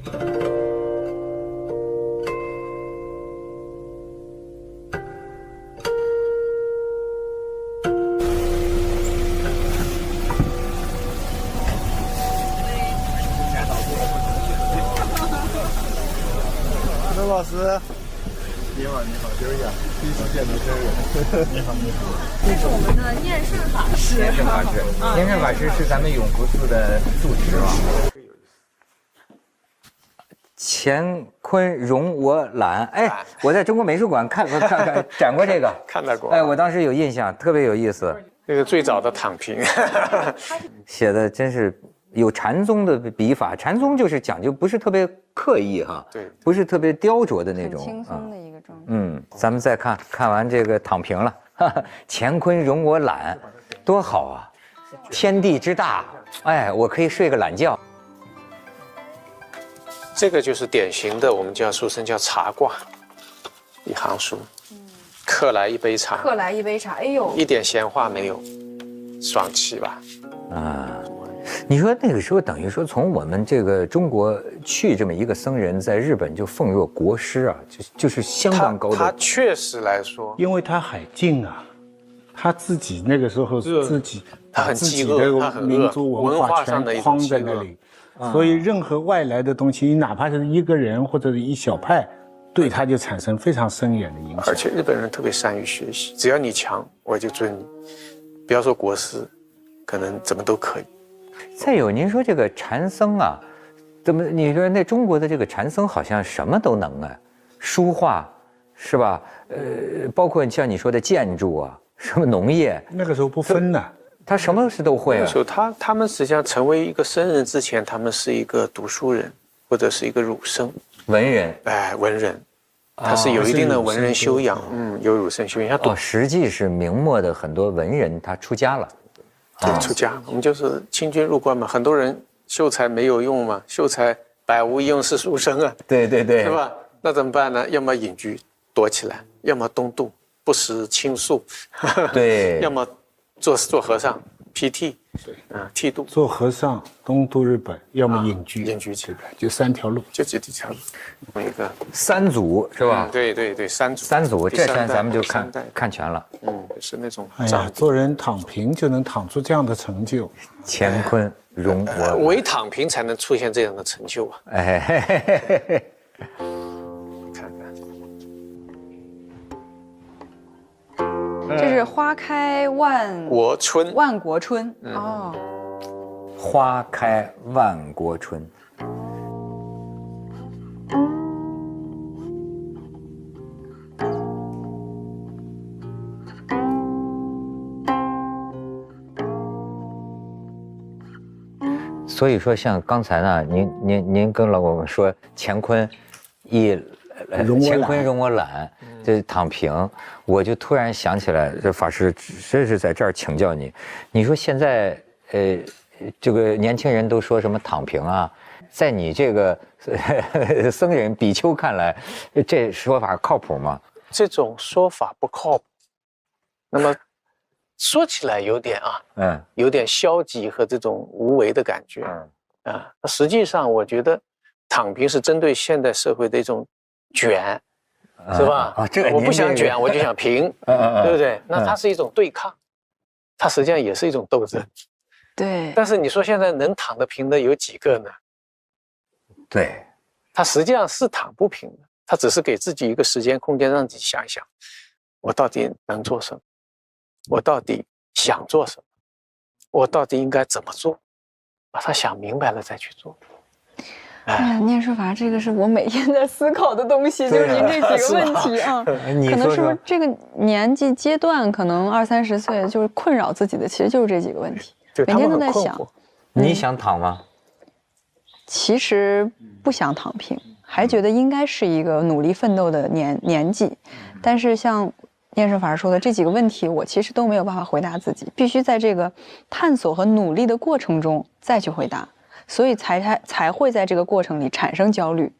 刘老师，你好，你好，周一啊，第一次见到真人。你好，你好。这是我们的念顺法师。念顺法师，念顺法师是咱们永福寺的住持啊。乾坤容我览，哎，我在中国美术馆看展过这个，看到过。哎，我当时有印象，特别有意思。这个最早的躺平，写的真是有禅宗的笔法，禅宗就是讲究不是特别刻意哈，对，不是特别雕琢的那种，轻松的一个状态。咱们再看完这个躺平了，乾坤容我懒，多好啊！天地之大，哎，我可以睡个懒觉。这个就是典型的我们叫俗称叫茶卦，一行书，客来一杯茶，客来一杯茶，哎呦，一点闲话没有，爽气吧？啊，你说那个时候等于说从我们这个中国去这么一个僧人，在日本就奉若国师啊，就是相当高的。他确实来说，因为他海禁啊，他自己那个时候自己他很饥饿，他很民族文化上的全框在那里，所以任何外来的东西，你哪怕是一个人或者是一小派，对他就产生非常深远的影响。而且日本人特别善于学习，只要你强，我就尊你，不要说国师，可能怎么都可以。再有，您说这个禅僧啊，怎么？你说那中国的这个禅僧好像什么都能啊，书画，是吧？包括像你说的建筑啊，什么农业，那个时候不分的，他什么事都会啊。那时候他们实际上成为一个僧人之前，他们是一个读书人，或者是一个儒生，文人，哎，文人，他是有一定的文人修养，有儒生修养。他实际是明末的很多文人他出家了。对，出家，我们就是清军入关嘛，很多人秀才没有用嘛，秀才百无一用是书生啊，对对对，是吧？那怎么办呢？要么隐居躲起来，要么东渡不食青宿，对，要么做和尚披剃，剃度。做和尚东渡日本，要么隐居，隐居起来，就3条路，就这条路，一个三祖是吧？对对对，三祖，这咱们就看全了。是那种。哎呀，做人躺平就能躺出这样的成就，乾坤容我，唯躺平才能出现这样的成就啊！哎，嘿嘿嘿嘿嘿，看看，这是花开万国春，万国春哦，花开万国春。所以说，像刚才呢，您跟老我们说乾坤容我懒，这躺平，我就突然想起来，这法师真是在这儿请教你。你说现在这个年轻人都说什么躺平啊，在你这个僧人比丘看来，这说法靠谱吗？这种说法不靠谱。那么说起来有点有点消极和这种无为的感觉，实际上我觉得躺平是针对现代社会的一种卷，是吧？我不想卷，我就想平，对不对？那它是一种对抗，它实际上也是一种斗争。对。但是你说现在能躺得平的有几个呢？对，他实际上是躺不平的，他只是给自己一个时间空间，让自己想一想，我到底能做什么？我到底想做什么？我到底应该怎么做？把它想明白了再去做。哎呀，念书法这个是我每天在思考的东西，就是您这几个问题啊，可能是不是这个年纪阶段，可能20、30岁，就是困扰自己的，其实就是这几个问题，每天都在想。你想躺吗？其实不想躺平，还觉得应该是一个努力奋斗的年纪，但是像念顺法师说的这几个问题，我其实都没有办法回答自己，必须在这个探索和努力的过程中再去回答，所以才会在这个过程里产生焦虑，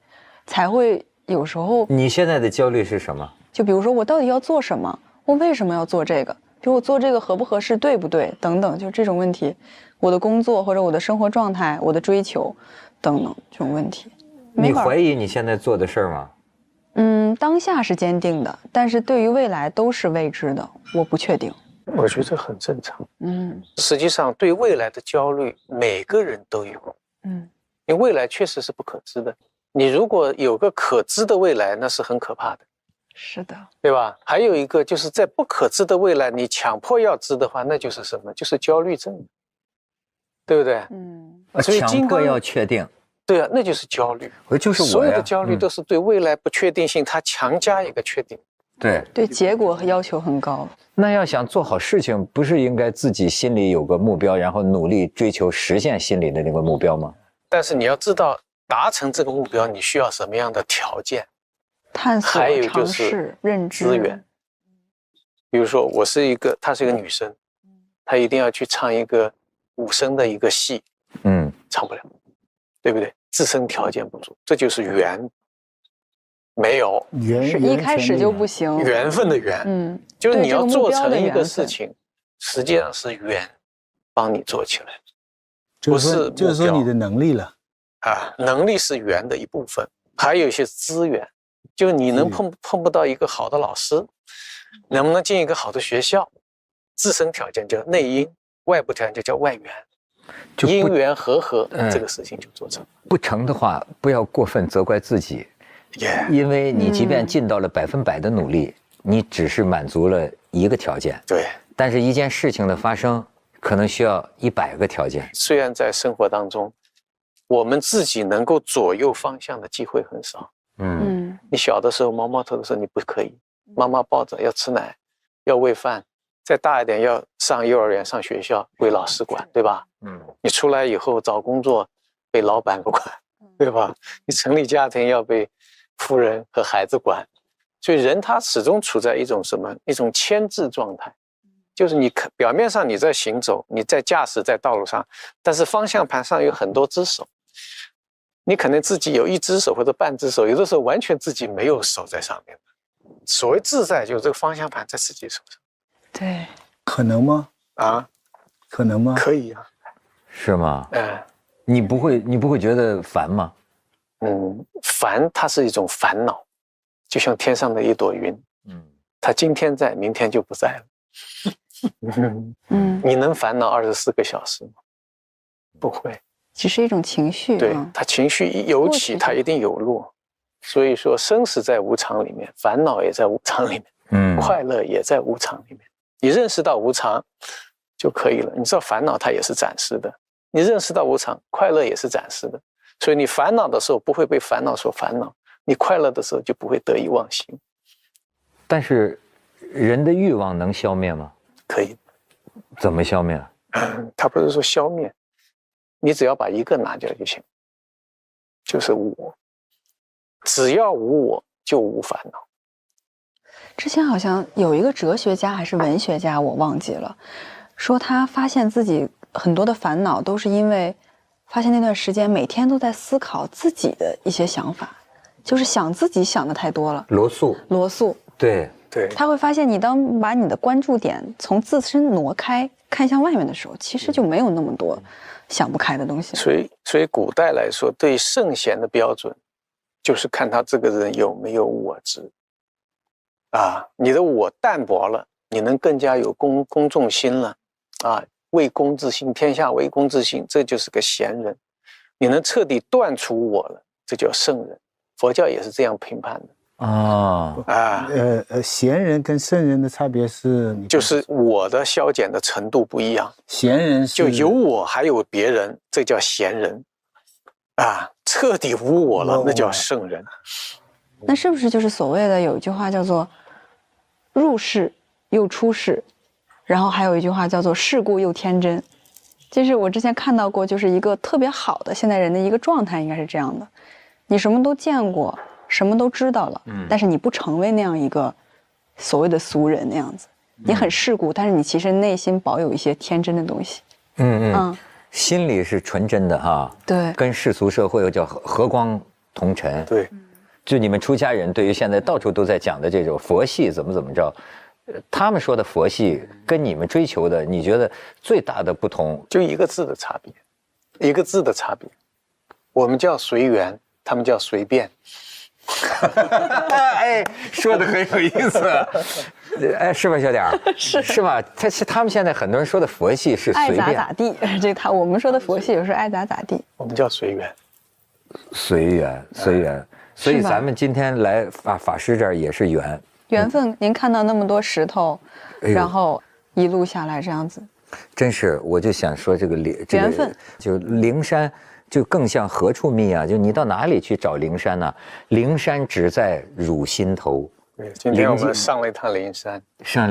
才会有时候。你现在的焦虑是什么？就比如说我到底要做什么，我为什么要做这个，比如我做这个合不合适，对不对，等等，就这种问题，我的工作或者我的生活状态，我的追求等等这种问题。你怀疑你现在做的事儿吗？当下是坚定的，但是对于未来都是未知的，我不确定。我觉得这很正常。实际上对未来的焦虑，每个人都有。因为未来确实是不可知的。你如果有个可知的未来，那是很可怕的。是的，对吧？还有一个就是在不可知的未来，你强迫要知的话，那就是什么？就是焦虑症，对不对？所以强迫要确定。对啊，那就是焦虑。就是我所有的焦虑都是对未来不确定性，它强加一个确定。对结果要求很高。那要想做好事情，不是应该自己心里有个目标，然后努力追求实现心里的那个目标吗？但是你要知道，达成这个目标，你需要什么样的条件？探索、还有就是认知资源。比如说，她是一个女生，她一定要去唱一个5声的一个戏，唱不了，对不对？自身条件不足，这就是缘，没有是一开始就不行，缘分的缘，就是你要做成一个事情，实际上是缘帮你做起来，不是就是说你的能力了啊，能力是缘的一部分，还有一些资源。就你能碰不到一个好的老师，能不能进一个好的学校，自身条件叫内因，外部条件就叫外缘，因缘合，这个事情就做成。不成的话，不要过分责怪自己，因为你即便尽到了100%的努力，你只是满足了一个条件。对，但是一件事情的发生，可能需要100个条件。虽然在生活当中，我们自己能够左右方向的机会很少。你小的时候毛毛头的时候你不可以，妈妈抱着要吃奶，要喂饭，再大一点要上幼儿园上学校归老师管，对吧？你出来以后找工作被老板管，对吧？你成立家庭要被夫人和孩子管，所以人他始终处在一种牵制状态，就是你表面上你在行走，你在驾驶在道路上，但是方向盘上有很多只手。你可能自己有一只手或者半只手，有的时候完全自己没有手在上面。所谓自在，就是这个方向盘在自己手上。对，可能吗？可能吗？可以啊。是吗？你不会觉得烦吗？烦它是一种烦恼，就像天上的一朵云，它今天在，明天就不在了。你能烦恼24个小时吗？不会。只是一种情绪，对，他情绪一有起，他一定有落，所以说生死在无常里面，烦恼也在无常里面，快乐也在无常里面。你认识到无常就可以了。你知道烦恼它也是暂时的，你认识到无常，快乐也是暂时的，所以你烦恼的时候不会被烦恼所烦恼，你快乐的时候就不会得意忘形。但是人的欲望能消灭吗？可以。怎么消灭？他不是说消灭。你只要把一个拿掉就行，就是我。只要无我，就无烦恼。之前好像有一个哲学家还是文学家，我忘记了，说他发现自己很多的烦恼都是因为发现那段时间每天都在思考自己的一些想法，就是想自己想的太多了。罗素，对，他会发现你当把你的关注点从自身挪开，看向外面的时候，其实就没有那么多想不开的东西。所以古代来说，对圣贤的标准就是看他这个人有没有我执啊，你的我淡薄了，你能更加有公众心了啊，为公之心，天下为公之心，这就是个贤人。你能彻底断除我了，这叫圣人。佛教也是这样评判的。贤人跟圣人的差别是，就是我的消减的程度不一样。贤人就有我还有别人，这叫贤人啊，彻底无我了，那叫圣人。那是不是就是所谓的有一句话叫做入世又出世，然后还有一句话叫做世故又天真？就是我之前看到过，就是一个特别好的现代人的一个状态应该是这样的，你什么都见过，什么都知道了，但是你不成为那样一个所谓的俗人那样子，你很世故，但是你其实内心保有一些天真的东西。心里是纯真的哈。对，跟世俗社会又叫和光同尘。对，就你们出家人对于现在到处都在讲的这种佛系怎么着，他们说的佛系跟你们追求的，你觉得最大的不同？就一个字的差别，一个字的差别。我们叫随缘，他们叫随便。哎，说的很有意思，哎，是吧，小点儿？是吧？他们现在很多人说的佛系是随便，爱咋咋地。我们说的佛系也是爱咋咋地。我们叫随缘，随缘。所以咱们今天来法师这儿也是缘分。您看到那么多石头，然后一路下来这样子，真是，我就想说这个缘分，就灵山。就更像何处觅啊？就你到哪里去找灵山呢？灵山只在汝心头。对，今天我们上了一趟灵山，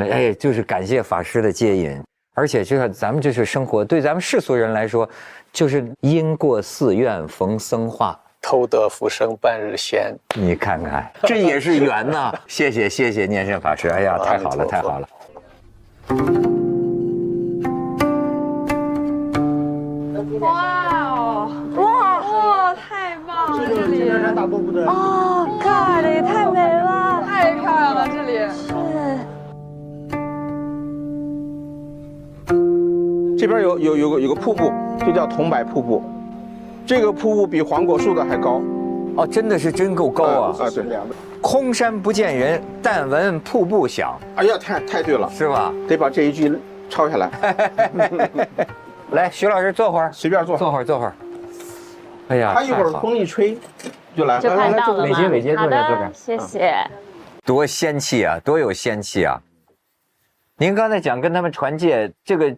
哎，就是感谢法师的接引，而且就像咱们这是生活，对咱们世俗人来说，就是因过寺院逢僧话，偷得浮生半日闲。你看看，这也是缘呐！谢谢念圣法师，哎呀，太好了，太好了。哇，太棒了！这里哦，看这也太美了，太漂亮了，这里是。这边有个瀑布，就叫桐柏瀑布，这个瀑布比黄果树的还高。哦，真的是真够高啊！对，空山不见人，但闻瀑布响。哎呀，太对了，是吧？得把这一句抄下来。来，徐老师坐会儿，随便坐会儿。哎呀，他一会儿风一吹，就来。就看到了吗？伟杰，坐这儿。谢谢。多仙气啊，多有仙气啊！您刚才讲跟他们传戒，这个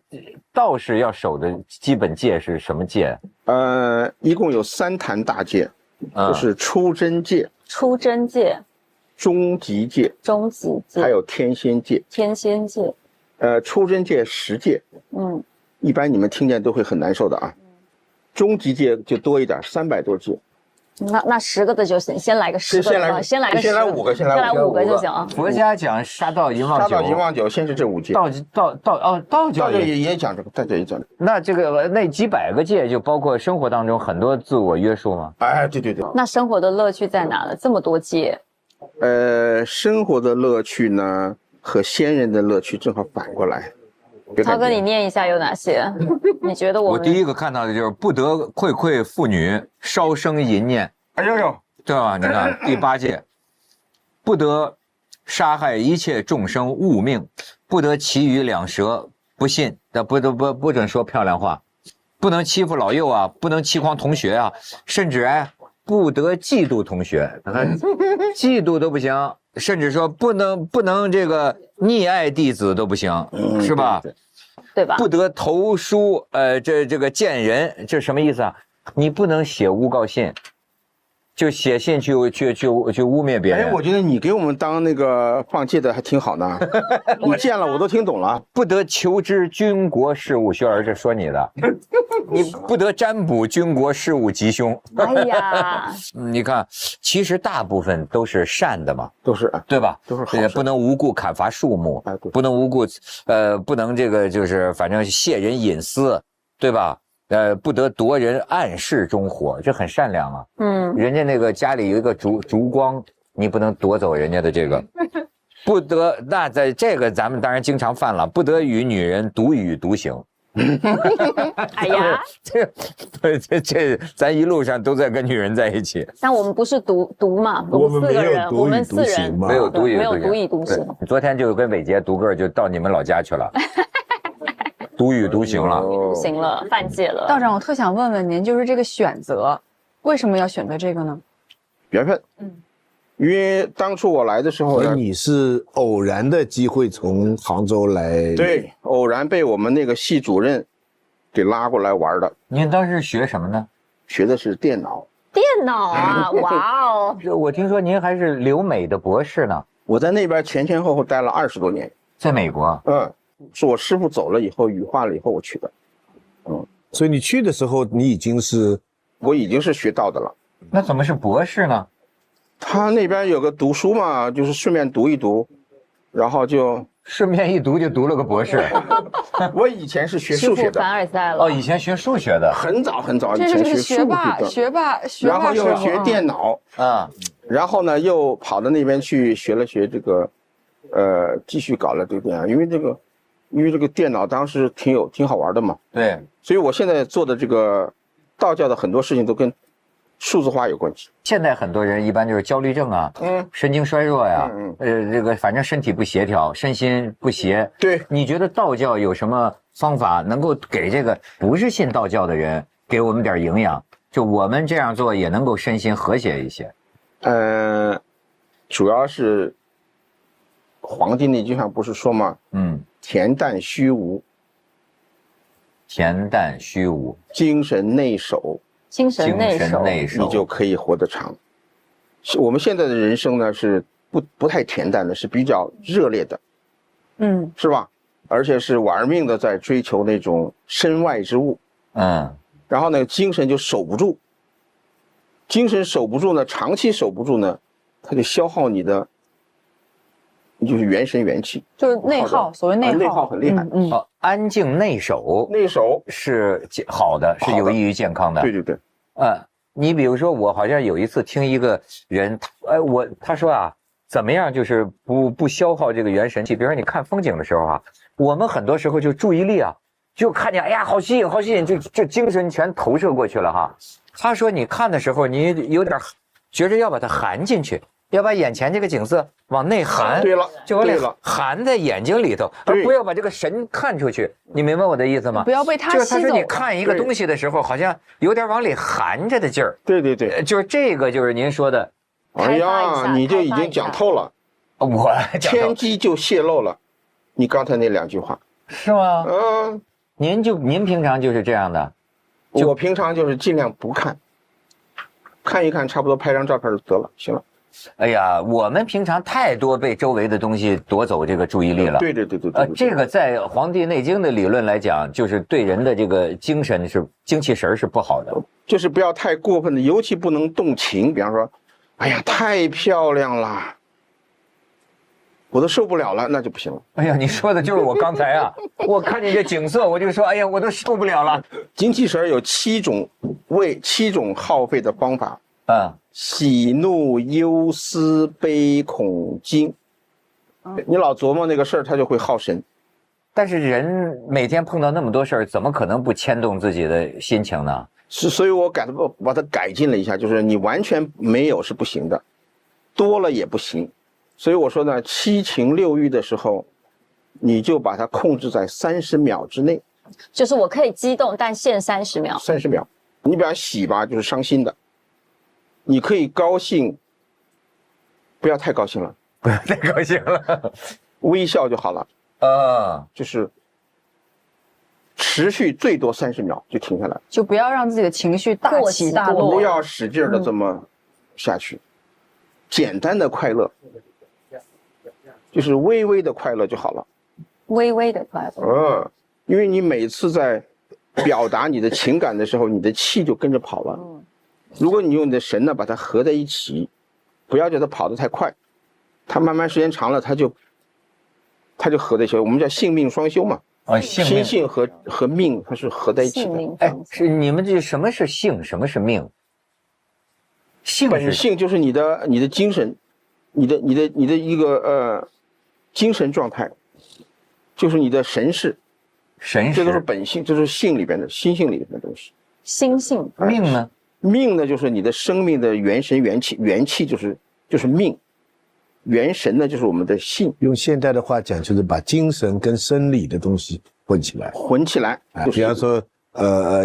道士要守的基本戒是什么戒？一共有3坛大戒，就是出真戒、终极戒、还有天仙戒。出真戒10戒，一般你们听见都会很难受的啊。终极戒就多一点，300多戒。那10个的就行，先来个10个吧，先来5个，先来5个就行啊。佛家讲杀盗淫妄酒，先是这5戒。道教也讲这个，道教也讲这个。那这个那几百个戒就包括生活当中很多自我约束吗？哎，对。那生活的乐趣在哪呢？这么多戒。生活的乐趣呢和仙人的乐趣正好反过来。涛哥，你念一下有哪些？你觉得我第一个看到的就是不得译译妇女，烧生淫念。哎呦，对吧？你看第8戒，不得杀害一切众生物命，不得其语两舌不信，不准说漂亮话，不能欺负老幼啊，不能欺诳同学啊，甚至不得嫉妒同学，嫉妒都不行，甚至说不能这个溺爱弟子都不行，是吧？对吧？不得投书，这个见人，这什么意思啊？你不能写诬告信，就写信去污蔑别人。哎，我觉得你给我们当那个放戒的还挺好呢。你见了我都听懂了。不得求知军国事务，薛儿这说你的。你不得占卜军国事务吉凶。哎呀，你看，其实大部分都是善的嘛，都是对吧？都是好事。不能无故砍伐树木，不能无故不能这个就是反正泄人隐私，对吧？不得夺人暗室中火，这很善良啊。人家那个家里有一个烛光，你不能夺走人家的这个。不得，那在这个咱们当然经常犯了，不得与女人独语独行。哎呀，这咱一路上都在跟女人在一起。但我们不是独嘛，我们4个人，我们4人没有独语独行。昨天就跟伟杰独个就到你们老家去了。独语独行了，犯戒了。道长，我特想问问您，就是这个选择，为什么要选择这个呢？缘分。因为当初我来的时候呢，你是偶然的机会从杭州来，对，偶然被我们那个系主任给拉过来玩的。您当时学什么呢？学的是电脑。电脑啊，哇哦！我听说您还是留美的博士呢。我在那边前后待了20多年，在美国。是我师父走了以后，羽化了以后我去的。所以你去的时候，我已经是学道的了。那怎么是博士呢？他那边有个读书嘛，就是顺便读一读，然后就顺便一读就读了个博士。我以前是学数学的，凡尔赛了。以前学数学的，很早以前学学霸，然后又学电脑啊，然后呢又跑到那边去学了学这个，继续搞了这个电脑，因为这个电脑当时挺好玩的嘛。对，所以我现在做的这个道教的很多事情都跟数字化有问题。现在很多人一般就是焦虑症啊，神经衰弱呀，这个反正身体不协调，身心不协。对，你觉得道教有什么方法能够给这个不是信道教的人给我们点营养？就我们这样做也能够身心和谐一些。主要是黄帝内经上不是说吗？恬淡虚无，恬淡虚无，精神内守，精神内守，你就可以活得长。我们现在的人生呢是不太恬淡的，是比较热烈的，是吧？而且是玩命的在追求那种身外之物，然后呢，精神就守不住，精神守不住呢，长期守不住呢，它就消耗你的，就是元神元气，就是内耗，所谓内耗，内耗很厉害。安静内守，内守是好的，是有益于健康的。对对对。你比如说，我好像有一次听一个人，他说啊，怎么样就是不消耗这个元神气？比如说你看风景的时候啊，我们很多时候就注意力啊，就看见哎呀好吸引好吸引，这精神全投射过去了哈。他说你看的时候，你有点觉着要把它含进去。要把眼前这个景色往内含，对了，就往里含在眼睛里头，而不要把这个神看出去。你明白我的意思吗？不要被它吸走。就是他说你看一个东西的时候，好像有点往里含着的劲儿。对对对，就是这个，就是您说的。哎呀，你就已经讲透了。我天机就泄露了，你刚才那2句话是吗？您平常就是这样的。我平常就是尽量不看，看一看差不多拍张照片就得了，行了。哎呀，我们平常太多被周围的东西夺走这个注意力了。对。这个在《黄帝内经》的理论来讲，就是对人的这个精神是精气神是不好的，就是不要太过分的，尤其不能动情。比方说，哎呀，太漂亮了，我都受不了了，那就不行了。哎呀，你说的就是我刚才啊，我看见这景色，我就说，哎呀，我都受不了了。精气神有7种耗费的方法。喜怒忧思悲恐惊，你老琢磨那个事儿，它就会耗神。但是人每天碰到那么多事儿，怎么可能不牵动自己的心情呢？所以我把它改进了一下，就是你完全没有是不行的，多了也不行。所以我说呢，7情6欲的时候，你就把它控制在30秒之内。就是我可以激动，但限30秒。30秒，你比方喜吧，就是伤心的。你可以高兴，不要太高兴了，不要太高兴了，微笑就好了。就是持续最多30秒就停下来，就不要让自己的情绪大起大落，不要使劲的这么下去。简单的快乐，就是微微的快乐就好了。微微的快乐。因为你每次在表达你的情感的时候，你的气就跟着跑了。如果你用你的神呢把它合在一起，不要叫它跑得太快，它慢慢时间长了，它就合在一起。我们叫性命双修嘛。心性和命它是合在一起的。是你们这什么是性，什么是命？性本性就是你的精神，你的一个精神状态，就是你的神识，这都是本性，这是性里边的心性里边的东西。心性。命呢？命呢，就是你的生命的元神元气，元气就是命，元神呢就是我们的性。用现代的话讲，就是把精神跟生理的东西混起来。比方说，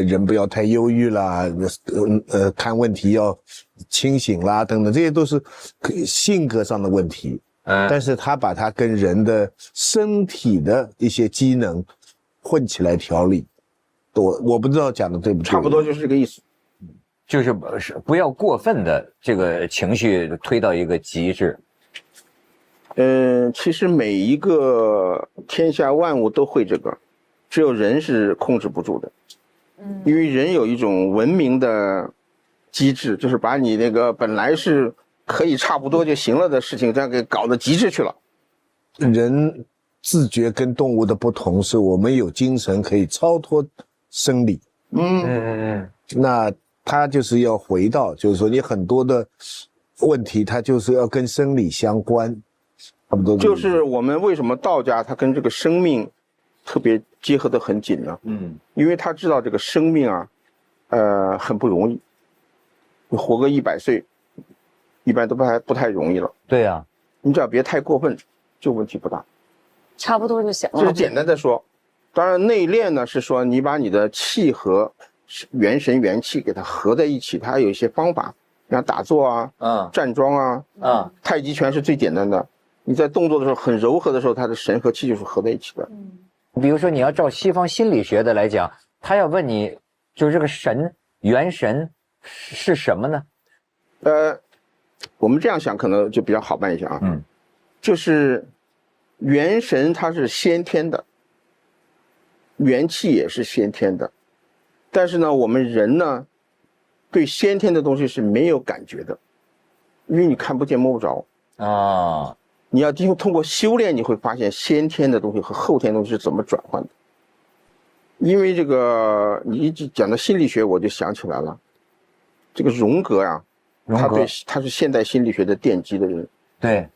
人不要太忧郁啦，看问题要清醒啦，等等，这些都是性格上的问题。但是他把它跟人的身体的一些机能混起来调理，我不知道讲的对不对？差不多就是这个意思。就是不要过分的这个情绪推到一个极致。其实每一个天下万物都会这个，只有人是控制不住的。因为人有一种文明的机制，就是把你那个本来是可以差不多就行了的事情，这样给搞到极致去了。人自觉跟动物的不同是，我们有精神可以超脱生理。那他就是要回到，就是说你很多的问题，它就是要跟生理相关，差不多。就是我们为什么道家它跟这个生命特别结合得很紧呢？因为他知道这个生命啊，很不容易。你活个100岁，一般都不太容易了。对呀，你只要别太过分，就问题不大，差不多就行了。这是简单的说。当然内练呢是说你把你的气和元神元气给它合在一起，它有一些方法，像打坐啊，站桩啊，太极拳是最简单的。你在动作的时候很柔和的时候，它的神和气就是合在一起的。比如说你要照西方心理学的来讲，他要问你，就是这个神元神是什么呢？我们这样想可能就比较好办一些啊。就是元神它是先天的，元气也是先天的，但是呢，我们人呢，对先天的东西是没有感觉的，因为你看不见摸不着啊。你要通过修炼，你会发现先天的东西和后天的东西是怎么转换的。因为这个，你一讲到心理学，我就想起来了，这个荣格啊，他是现代心理学的奠基的人。对，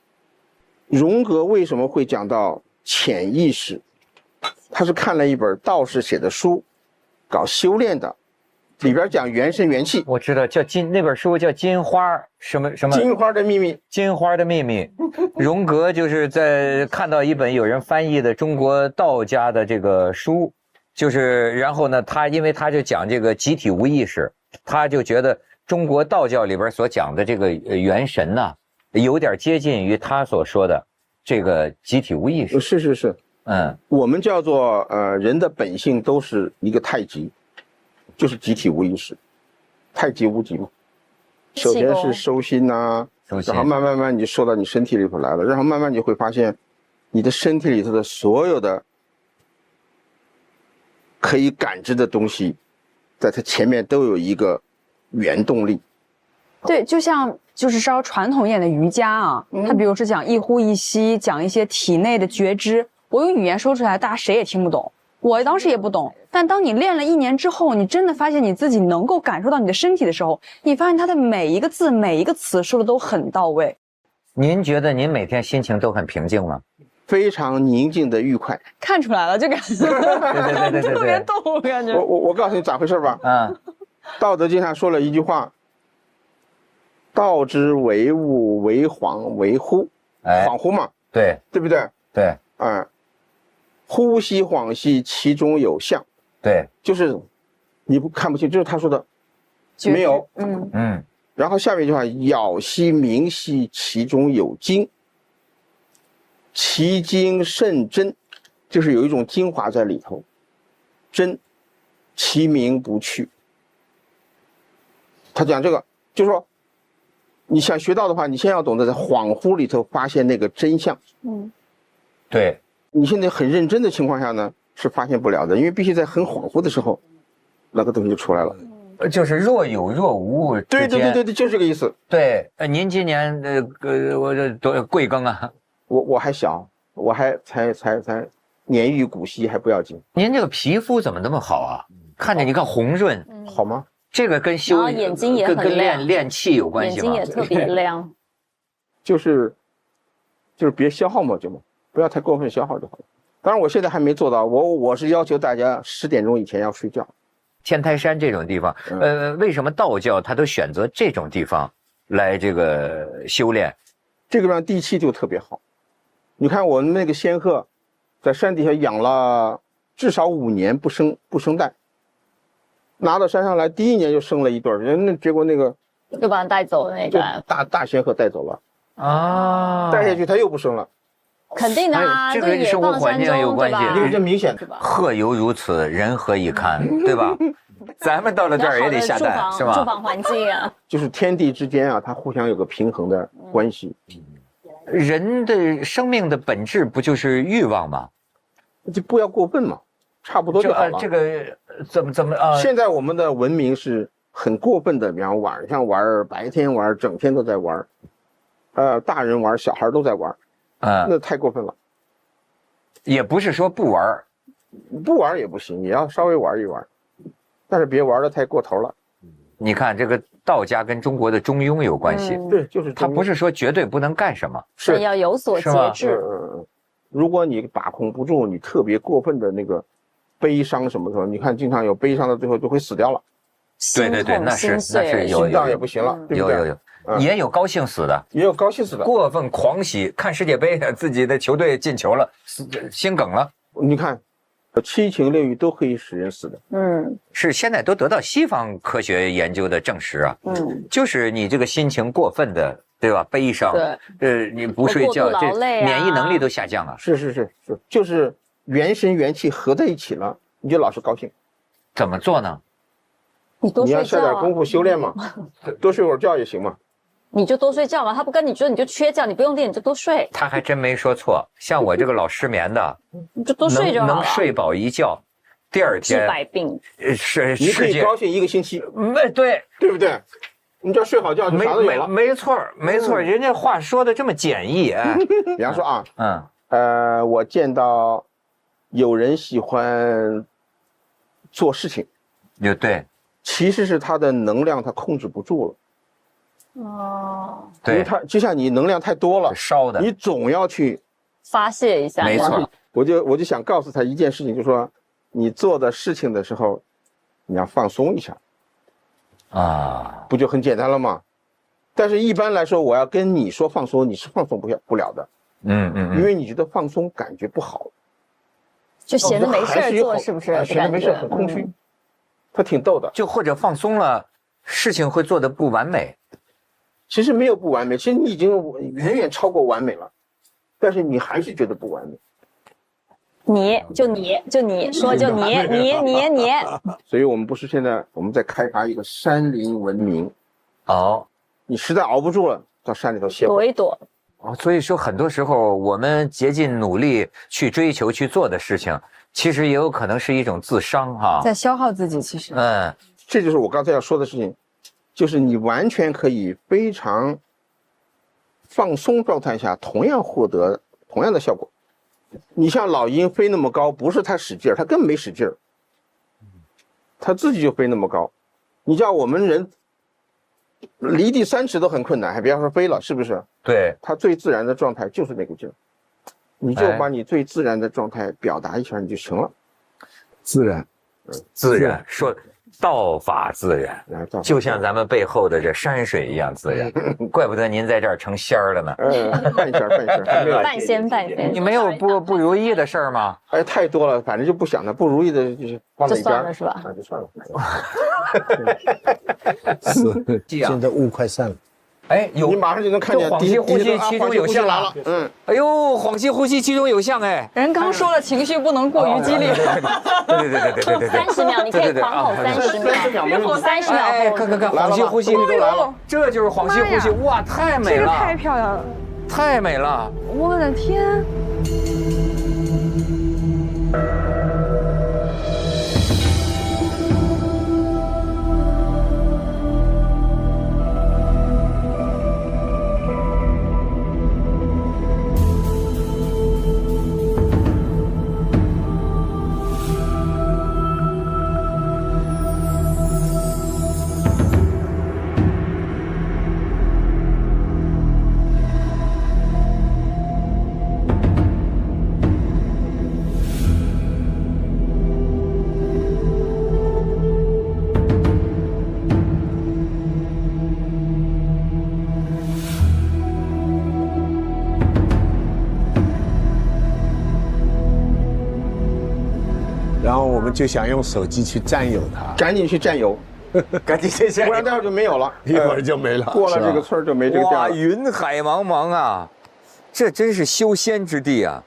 荣格为什么会讲到潜意识？他是看了一本道士写的书，搞修炼的，里边讲元神元气。我知道，那本书叫《金花》什么。金花的秘密。金花的秘密。荣格就是在看到一本有人翻译的中国道家的这个书，就是然后呢，因为他就讲这个集体无意识，他就觉得中国道教里边所讲的这个元神呢，有点接近于他所说的这个集体无意识。是。我们叫做人的本性都是一个太极，就是集体无意识，太极无极嘛。首先是收心然后慢慢你就收到你身体里头来了，然后慢慢你会发现，你的身体里头的所有的可以感知的东西，在它前面都有一个原动力。对，就像就是稍传统一点的瑜伽啊，它比如是讲一呼一吸，讲一些体内的觉知。我用语言说出来，大家谁也听不懂，我当时也不懂。但当你练了1年之后，你真的发现你自己能够感受到你的身体的时候，你发现它的每一个字、每一个词说的都很到位。您觉得您每天心情都很平静吗？非常宁静的愉快。看出来了，就感觉对特别逗，感觉。我告诉你咋回事吧。道德经上说了一句话：道之为物，为恍为惚。恍惚嘛，对不对？对。呼吸恍兮，其中有象。对，就是你看不清，就是他说的没有。然后下面一句话：杳兮明兮，其中有精。其精甚真，就是有一种精华在里头。真，其名不去。他讲这个，就是说，你想学到的话，你先要懂得在恍惚里头发现那个真相。对。你现在很认真的情况下呢，是发现不了的，因为必须在很恍惚的时候，那个东西就出来了。就是若有若无。对，就是这个意思。对，您今年我这多贵庚啊？我还小，我还才年逾古稀，还不要紧。您这个皮肤怎么那么好啊？看着你看红润，好吗？这个跟眼睛也很亮，跟练气有关系吗？眼睛也特别亮。就是别消耗嘛，不要太过分消耗就好了。当然我现在还没做到，我是要求大家10点钟以前要睡觉。天台山这种地方，为什么道教他都选择这种地方来这个修炼？这个地方地气就特别好。你看我们那个仙鹤，在山底下养了至少5年不生蛋，拿到山上来第1年就生了一对儿，结果那个就把它带走了，那个大仙鹤带走了啊，带下去它又不生了。肯定的啊，这跟生活环境有关系，这明显。鹤犹如此，人何以堪，对吧？咱们到了这儿也得下蛋，是吧？住房环境啊，就是天地之间啊，它互相有个平衡的关系。人的生命的本质不就是欲望吗？就不要过分嘛，差不多就好了。这个怎么啊？现在我们的文明是很过分的，比方晚上玩，白天玩，整天都在玩，大人玩，小孩都在玩。那太过分了。也不是说不玩，不玩也不行，也要稍微玩一玩，但是别玩得太过头了。你看这个道家跟中国的中庸有关系，对，就是他不是说绝对不能干什么，是要有所节制。如果你把控不住，你特别过分的那个悲伤什么的，你看经常有悲伤的，最后就会死掉了。对对对，那是有，心脏也不行了，对不对？有。也有高兴死的，也有高兴死的，过分狂喜，看世界杯，自己的球队进球了，心梗了。你看，七情六欲都可以使人死的。是现在都得到西方科学研究的证实啊。就是你这个心情过分的，对吧？悲伤，你不睡觉，这免疫能力都下降了。是，就是元神元气合在一起了，你就老是高兴。怎么做呢？你要下点功夫修炼嘛，多睡会儿觉也行嘛。你就多睡觉嘛，他不跟你说你就缺觉，你不用练你就多睡。他还真没说错，像我这个老失眠的，你就多睡就好了，能睡饱一觉，第二天治百病。你可以高兴1个星期，对不对？你只要睡好觉就啥都有了。没错，人家话说的这么简易哎。比方说啊，我见到有人喜欢做事情，对，其实是他的能量他控制不住了。对，因为他就像你能量太多了，烧的，你总要去发泄一下。没错，我就想告诉他一件事情，就是说你做的事情的时候，你要放松一下啊，不就很简单了吗？但是一般来说，我要跟你说放松，你是放松不了的。因为你觉得放松感觉不好，就闲着没事做，是不是？闲着没事很空虚，他挺逗的。就或者放松了，事情会做得不完美。其实没有不完美，其实你已经远远超过完美了，但是你还是觉得不完美。你说就你，所以我们不是现在我们在开发一个山林文明。你实在熬不住了，到山里头歇会儿，躲一躲。所以说很多时候我们竭尽努力去追求去做的事情，其实也有可能是一种自伤哈，在消耗自己。其实，这就是我刚才要说的事情。就是你完全可以非常放松状态下，同样获得同样的效果。你像老鹰飞那么高，不是他使劲儿，他根本没使劲儿，他自己就飞那么高。你叫我们人离地3尺都很困难，还别说飞了，是不是？对，他最自然的状态就是那个劲儿，你就把你最自然的状态表达一下，你就行了。自然说。道法自然，就像咱们背后的这山水一样自然，怪不得您在这儿成仙儿了呢。半仙。你没有不如意的事儿吗？太多了，反正就不想它，不如意的就是放在一边，就算了是吧？就算了。现在雾快散了。你马上就能看见恍兮呼吸其中有象了。哎呦，恍兮呼吸其中有象哎。人刚说了，情绪不能过于激烈。对。30秒，你可以狂吼30秒。30秒。看，恍兮呼吸都来了，这就是恍兮呼吸，哇，太美了，太漂亮了，太美了，我的天！然后我们就想用手机去占有它，赶紧去占有，赶紧去占有，不然待会儿就没有了，一会儿就没了。过了这个村就没这个店了。哇，云海茫茫啊，这真是修仙之地啊！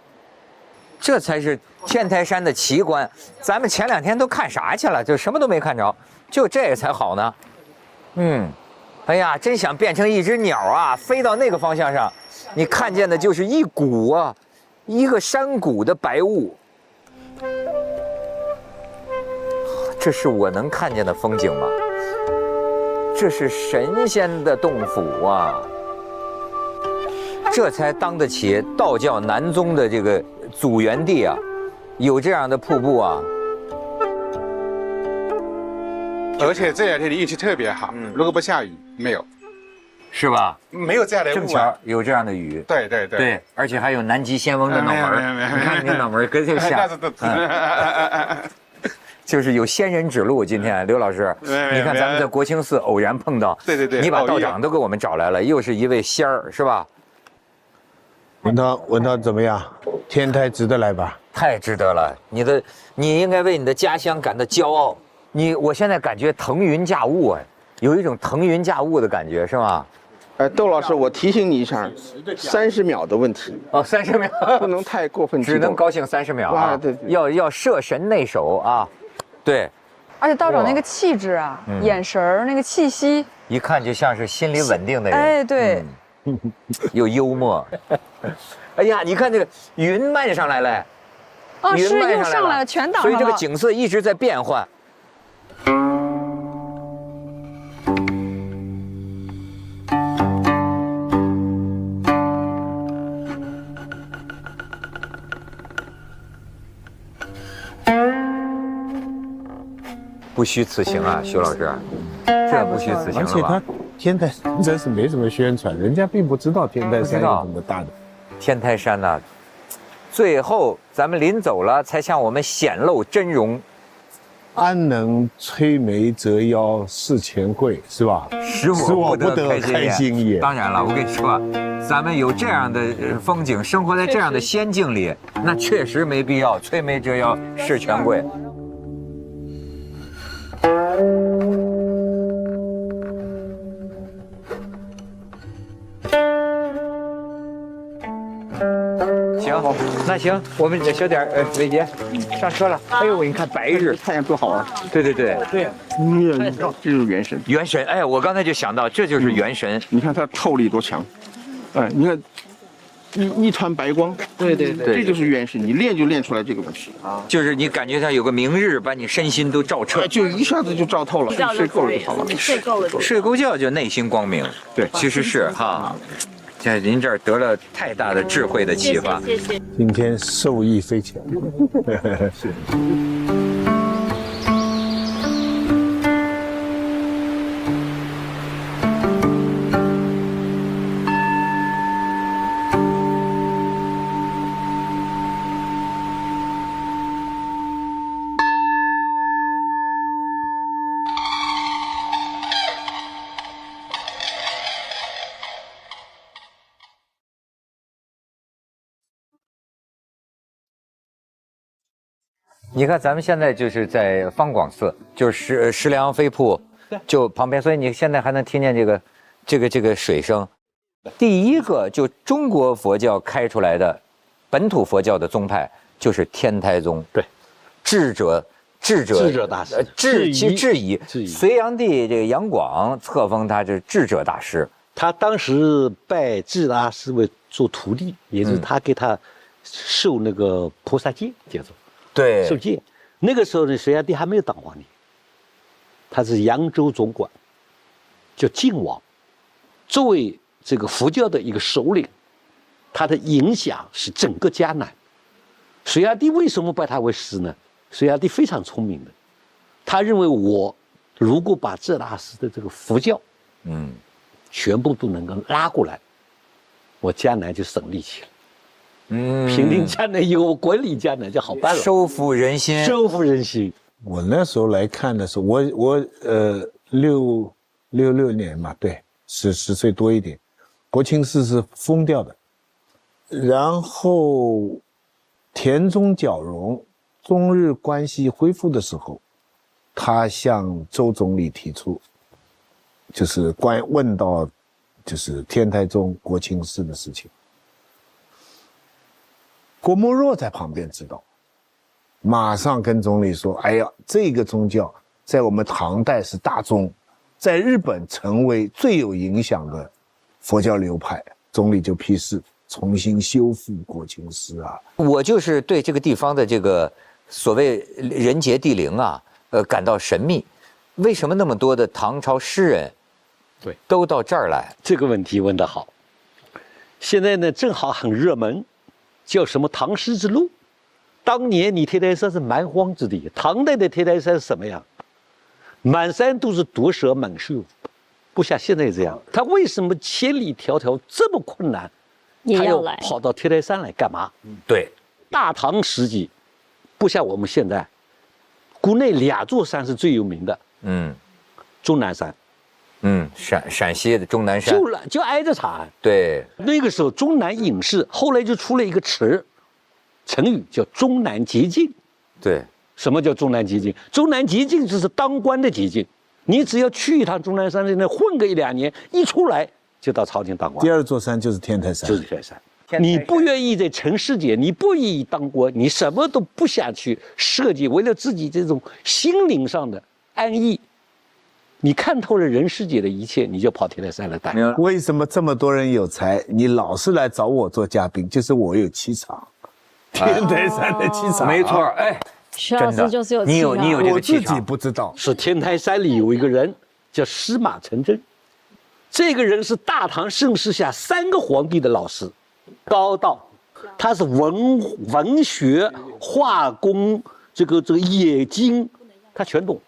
这才是天台山的奇观。咱们前2天都看啥去了？就什么都没看着，就这个才好呢。哎呀，真想变成一只鸟啊，飞到那个方向上，你看见的就是一股啊，一个山谷的白雾。这是我能看见的风景吗？这是神仙的洞府啊！这才当得起道教南宗的这个祖源地啊，有这样的瀑布啊！而且这2天的运气特别好，如果不下雨，没有，是吧？没有这样的正巧有这样的雨，对，而且还有南极仙翁的脑门，你看你脑门跟这像。就是有仙人指路。今天刘老师，你看咱们在国清寺偶然碰到，对，你把道长都给我们找来了，又是一位仙儿，是吧？文涛怎么样？天台值得来吧？太值得了，你应该为你的家乡感到骄傲。我现在感觉腾云驾雾哎，有一种腾云驾雾的感觉，是吗？窦老师，我提醒你一下，30秒的问题哦，30秒，不能太过分激动，只能高兴30秒啊！对，要摄神内守啊，对。而且道长那个气质啊，眼神儿那个气息，一看就像是心理稳定的人。哎，对，又幽默。哎呀，你看这个云漫上来了，哦，是又上来了，全挡上了。所以这个景色一直在变换。不虚此行啊，徐老师，这不虚此行了吧？而且他天台真是没什么宣传，人家并不知道天台山有这么大的。天台山呐，最后咱们临走了，才向我们显露真容。安能摧眉折腰事前会，是吧？使我不得开心也。当然了，我跟你说，咱们有这样的风景，生活在这样的仙境里，那确实没必要摧眉折腰事前会。行，那行，我们小点伟杰上车了。哎呦，你看白日太阳多好啊！对，这就是元神。元神，哎，我刚才就想到，这就是元神。你看它透力多强，哎，你看一团白光。对，这就是元神，你练就练出来这个东西啊。就是你感觉它有个明日，把你身心都照彻，就一下子就照透了。睡够了就好了。睡够觉就内心光明。对，其实是哈。在您这儿得了太大的智慧的启发，谢谢。今天受益匪浅。是。你看，咱们现在就是在方广寺，就是石梁飞瀑，就旁边，所以你现在还能听见这个水声。第一个就中国佛教开出来的本土佛教的宗派就是天台宗。对，智者大师，质疑。隋炀帝这个杨广册封他是智者大师。他当时拜智大师为做徒弟，也就是他给他受那个菩萨戒，叫做。对，受戒。那个时候呢，隋炀帝还没有当皇帝，他是扬州总管，叫晋王。作为这个佛教的一个首领，他的影响是整个迦南。隋炀帝为什么拜他为师呢？隋炀帝非常聪明的，他认为我如果把智大师的这个佛教，全部都能够拉过来，我迦南就省力气了。平定迦南以后，管理迦南就好办了，收服人心。我那时候来看的时候，我66年嘛，对，10岁多一点。国清寺是封掉的，然后田中角荣中日关系恢复的时候，他向周总理提出，就是问到就是天台宗国清寺的事情。郭沫若在旁边知道，马上跟总理说：“哎呀，这个宗教在我们唐代是大宗，在日本成为最有影响的佛教流派。”总理就批示重新修复国清寺啊。我就是对这个地方的这个所谓人杰地灵啊，感到神秘。为什么那么多的唐朝诗人，都到这儿来？这个问题问得好。现在呢，正好很热门。叫什么唐诗之路？当年你天台山是蛮荒之地，唐代的天台山是什么样？满山都是毒蛇猛兽，不像现在这样。他为什么千里迢迢这么困难，他要跑到天台山来干嘛？对，大唐时期，不像我们现在，国内2座山是最有名的，终南山，陕西的终南山，就挨着长安。对，那个时候终南隐士，后来就出了一个成语叫终南捷径。对，什么叫终南捷径？终南捷径就是当官的捷径。你只要去一趟终南山，在那混个1-2年，一出来就到朝廷当官。第2座山就是天台山，就是天台山。你不愿意在尘世界，你不愿意当官，你什么都不想去设计，为了自己这种心灵上的安逸，你看透了人世界的一切，你就跑天台山来待。为什么这么多人有才，你老是来找我做嘉宾？就是我有气场，天台山的气场。没错，哎，徐老师就是有气场。你有这个气场。我自己不知道，是天台山里有一个人叫司马承祯，这个人是大唐盛世下3个皇帝的老师。高道，他是文学、画工、这个冶金，他全懂。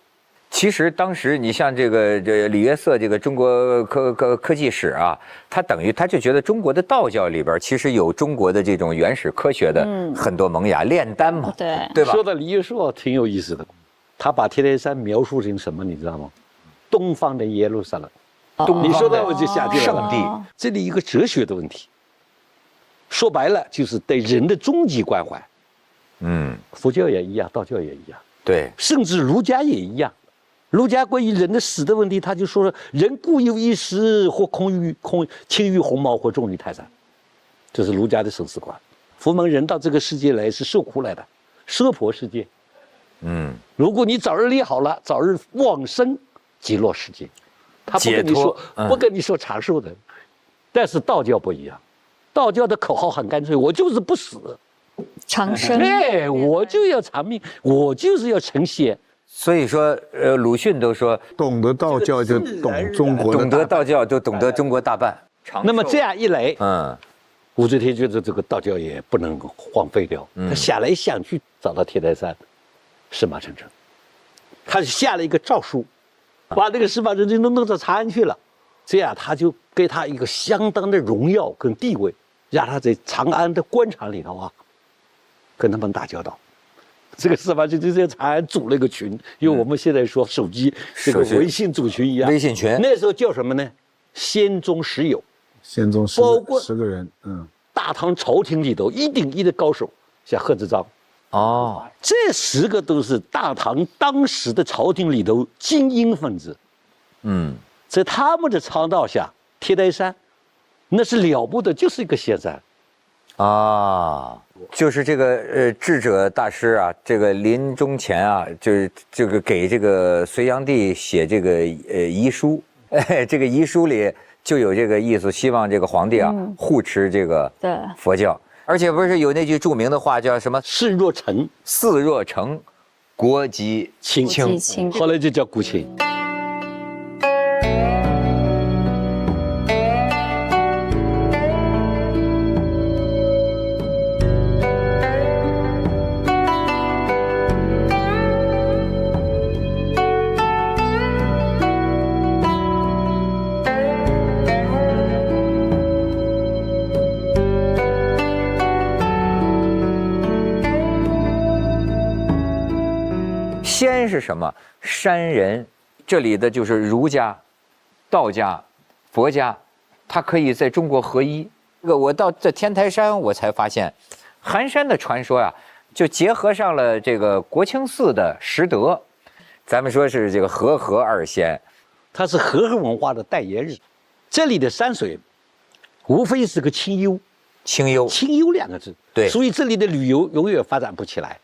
其实当时你像这李约瑟这个中国科技史啊，他等于他就觉得中国的道教里边其实有中国的这种原始科学的很多萌芽，炼丹嘛，对吧？说到李约瑟挺有意思的，他把天台山描述成什么，你知道吗？东方的耶路撒冷。你说到我就想起来了，圣地。这里一个哲学的问题。说白了就是对人的终极关怀，佛教也一样，道教也一样，对，甚至儒家也一样。儒家关于人的死的问题，他就说人固有一死，或轻于鸿毛，或重于泰山，这是儒家的生死观。佛门人到这个世界来是受苦来的，娑婆世界。如果你早日立好了，早日往生极乐世界，他不跟你说长寿的。但是道教不一样。道教的口号很干脆，我就是不死，长生。对，我就要长命，我就是要成仙。所以说，鲁迅都说，懂得道教就懂中国，懂得道教就懂得中国大半。那么这样一来，武则天觉得这个道教也不能荒废掉，他想来想去找到天台山，司马承祯，他下了一个诏书，把那个司马承祯都弄到长安去了，这样他就给他一个相当的荣耀跟地位。让他在长安的官场里头啊，跟他们打交道。这个司马承祯在长安组了一个群，因为我们现在说手机这个微信组群一样，微信群那时候叫什么呢？仙宗10友，仙宗10个人，大唐朝廷里头1顶1的高手，像贺知章，这10个都是大唐当时的朝廷里头精英分子，在他们的倡导下，天台山。那是了不得，就是一个仙山，就是这个智者大师啊，这个临终前啊，就是这个给这个隋炀帝写这个遗书，这个遗书里就有这个意思，希望这个皇帝啊护持这个佛教，而且不是有那句著名的话叫什么？事若成，国即清，后来就叫国清。仙是什么？山人，这里的就是儒家、道家、佛家，它可以在中国合一。我到这天台山，我才发现，寒山的传说呀，就结合上了这个国清寺的实德。咱们说是这个和合二仙，它是和合文化的代言人。这里的山水，无非是个清幽2个字。对，所以这里的旅游永远发展不起来。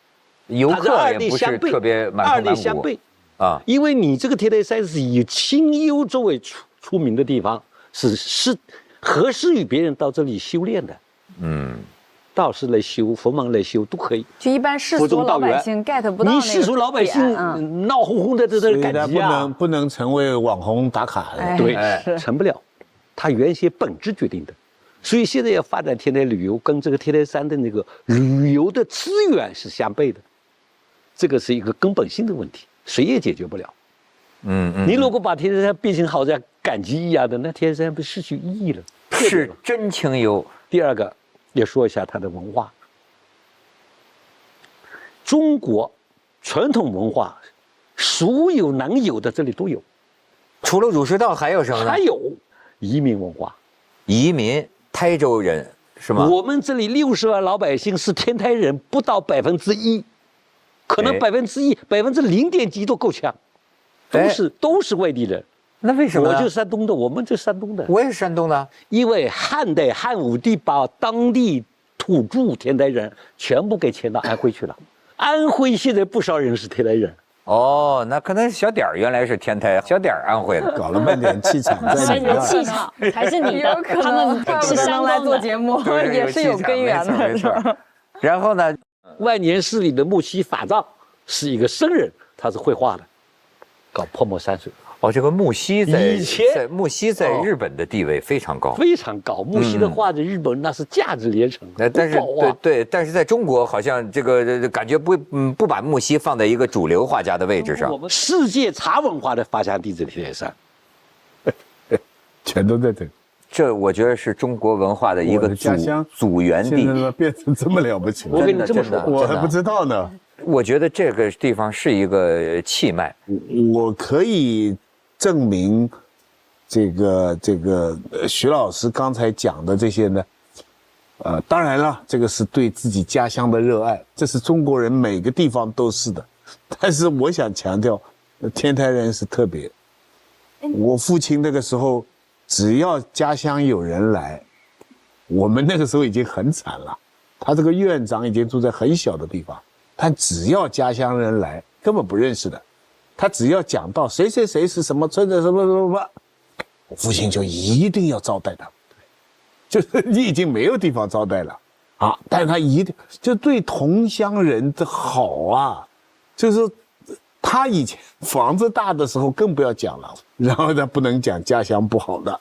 游客也不是特别二类相悖啊，因为你这个天台山是以清幽作为出名的地方，是合适于别人到这里修炼的。道士来修，佛门来修都可以。就一般世俗老百姓 get 不到你世俗老百姓闹哄哄的在这赶集啊，不能成为网红打卡的，对，成不了。它原先本质决定的。所以现在要发展天台旅游，跟这个天台山的那个旅游的资源是相悖的。这个是一个根本性的问题，谁也解决不了。你如果把天台山变成好像赶集一样的，那天台山不失去意义了。是真清幽。第二个，也说一下它的文化。中国传统文化，所有能有的这里都有。除了儒释道还有什么呢？还有移民文化。移民，台州人是吗？我们这里60万老百姓是天台人，不到1%，可能1%、0.几都够呛，都是外地人。那为什么？我就山东的，我们就山东的。我也是山东的。因为汉武帝把当地土著天台人全部给迁到安徽去了。安徽现在不少人是天台人。哦，那可能小点儿原来是天台，小点儿安徽的，搞了半天气场在你的气场才是你的，他们是山东来做节目，也是有根源的，是吧？然后呢，万年寺里的木樨法藏是一个僧人，他是绘画的，搞泼墨山水。哦，这个木樨木樨在日本的地位非常高，非常高。木樨的画在日本那是价值连城。但是对，但是在中国好像这个感觉不把木樨放在一个主流画家的位置上。我们世界茶文化的发祥地在天台山，全都在这。这我觉得是中国文化的一个祖源地。现在变成这么了不起，我跟你这么说，我还不知道呢。我觉得这个地方是一个气脉，我可以证明，这个徐老师刚才讲的这些呢，当然了，这个是对自己家乡的热爱，这是中国人每个地方都是的。但是我想强调，天台人是特别。我父亲那个时候，只要家乡有人来，我们那个时候已经很惨了。他这个院长已经住在很小的地方，但只要家乡人来，根本不认识的。他只要讲到谁谁谁是什么村的什么什么，我父亲就一定要招待他，就是你已经没有地方招待了啊，但是他一定就对同乡人的好啊，就是他以前房子大的时候更不要讲了，然后他不能讲家乡不好的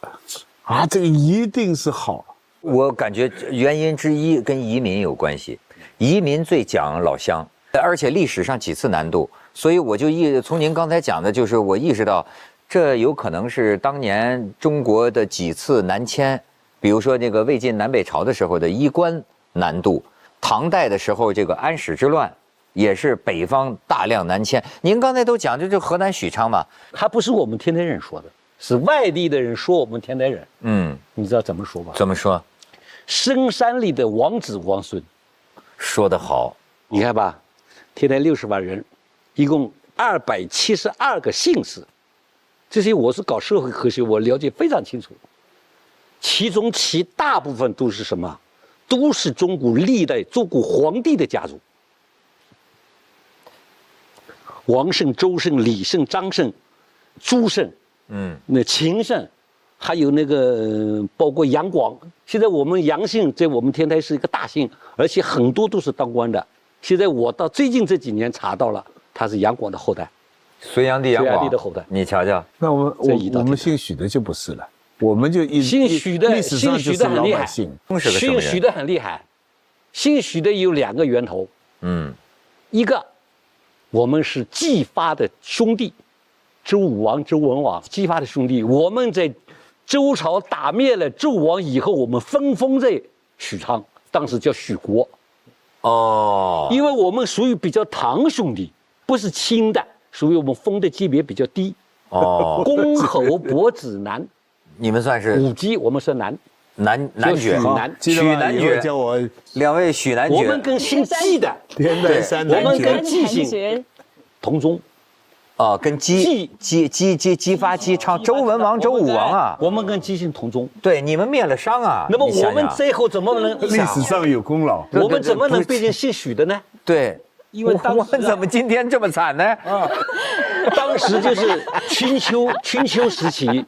啊，这个一定是好。我感觉原因之一跟移民有关系，移民最讲老乡，而且历史上几次南渡。所以我就从您刚才讲的，就是我意识到，这有可能是当年中国的几次南迁，比如说那个魏晋南北朝的时候的衣冠南渡，唐代的时候这个安史之乱，也是北方大量南迁。您刚才都讲，就河南许昌嘛，他不是我们天台人说的，是外地的人说我们天台人。你知道怎么说吧？怎么说？深山里的王子王孙，说得好。你看吧，天台60万人。一共272个姓氏，这些我是搞社会科学，我了解非常清楚。其中其大部分都是什么？都是中国历代做过皇帝的家族，王姓、周姓、李姓、张姓、朱姓，那秦姓，还有那个包括杨广。现在我们杨姓在我们天台是一个大姓，而且很多都是当官的。现在我到最近这几年查到了。他是杨广的后代，隋炀帝杨广的后代。你瞧瞧，那我们姓许的就不是了，我们就姓许的，姓许的很厉害，姓许的很厉害，姓许的有2个源头，一个我们是姬发的兄弟，周武王、周文王姬发的兄弟，我们在周朝打灭了纣王以后，我们分封在许昌，当时叫许国。因为我们属于比较堂兄弟，不是亲的，属于我们封的级别比较低。公侯伯子男，你们算是5级，我们是男爵，许男爵叫我2位许男爵。我们跟姓季的天台山男爵，我们跟季姓同宗。跟姬发姬昌，周文王、周武王啊，我们跟姬姓同宗。对，你们灭了商啊。那么我们最后怎么能历史上有功劳？我们怎么能变成姓许的呢？对，因为我们怎么今天这么惨呢？当时就是春秋时期，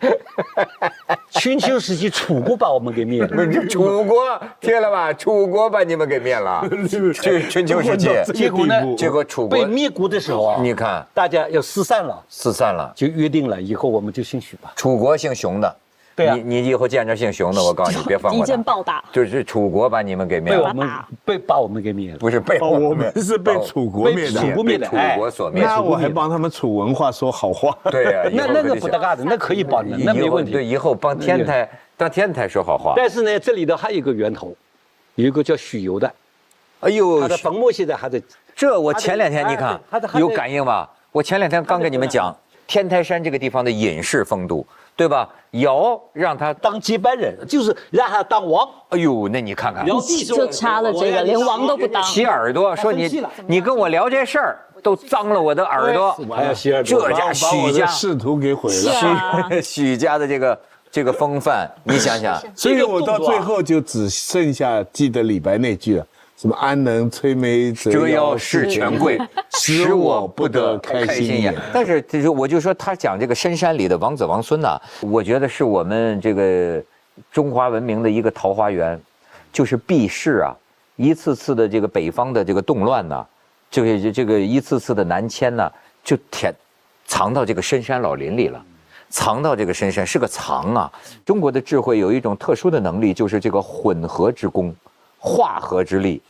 楚国把我们给灭了。楚国听了吧？楚国把你们给灭了。春秋时期，结果呢？结果楚国被灭国的时候啊，你看大家要四散了，就约定了以后我们就姓许吧。楚国姓熊的。对啊，你以后见着姓熊的，我告诉你，别放过他。一剑暴打，就是楚国把你们给灭了，把我们给灭了，不是被我们是被楚国灭的，楚国所灭。那我还帮他们楚文化说好话。对呀，那个不得干的，那可以帮的，那没问题。对，以后帮天台说好话。但是呢，这里头还有一个源头，有一个叫许由的，哎呦，他的坟墓现在还在。这我前2天你看有感应吧？我前2天刚跟你们讲，天台山这个地方的隐士风度，对吧？尧让他当接班人，就是让他当王。哎呦，那你看看，就差了这个，连王都不当。洗耳朵，说你跟我聊这事儿，都脏了我的耳朵。我还要洗耳朵，这家许家仕途给毁了。许家的这个风范，你想想。所以我到最后就只剩下记得李白那句了。什么安能摧眉折腰事权贵，使我不得开心颜。但是我就说他讲这个深山里的王子王孙呐，我觉得是我们这个中华文明的一个桃花源，就是避世啊，一次次的这个北方的这个动乱呐，这个一次次的南迁呐，就藏到这个深山老林里了。藏到这个深山是个藏啊。中国的智慧有一种特殊的能力，就是这个混合之功。化合之力，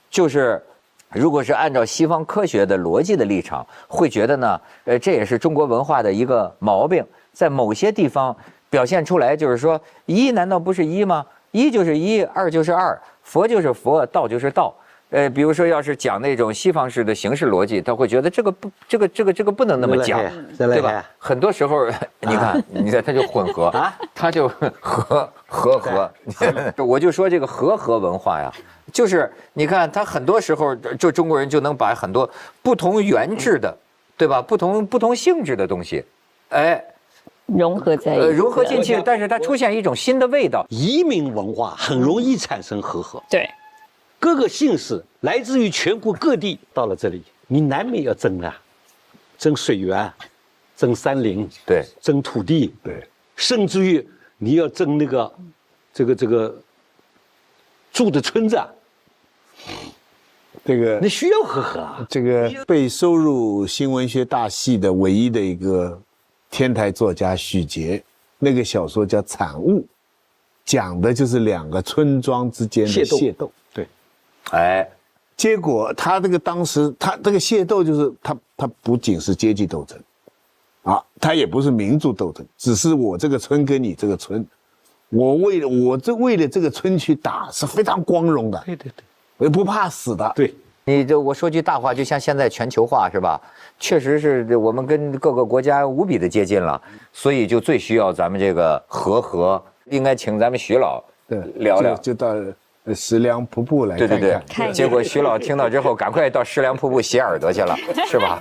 就是如果是按照西方科学的逻辑的立场，会觉得呢，这也是中国文化的一个毛病，在某些地方表现出来，就是说一难道不是一吗？一就是一，二就是二，佛就是佛，道就是道。比如说要是讲那种西方式的形式逻辑，他会觉得这个不能那么讲，对吧？很多时候你看他就混合啊，他就和。我就说这个和文化呀，就是你看他很多时候就中国人就能把很多不同原质的，对吧？不同性质的东西，融合在一起，融合进去，但是它出现一种新的味道。移民文化很容易产生和合，对。各个姓氏来自于全国各地，到了这里，你难免要争啊，争水源，争山林，对，争土地，对，甚至于你要争那个，这个住的村子，这个那需要和合啊。这个被收入新文学大系的唯一的一个天台作家许杰，那个小说叫《产物》，讲的就是2个村庄之间的械斗。结果他这个当时他这个械斗就是他不仅是阶级斗争，啊，他也不是民族斗争，只是我这个村跟你这个村，我为了这个村去打是非常光荣的，对，不怕死的。对，我说句大话，就像现在全球化是吧？确实是我们跟各个国家无比的接近了，所以就最需要咱们这个和，应该请咱们徐老聊聊，就到石梁瀑布来看看。对，结果徐老听到之后，赶快到石梁瀑布洗耳朵去了，是吧？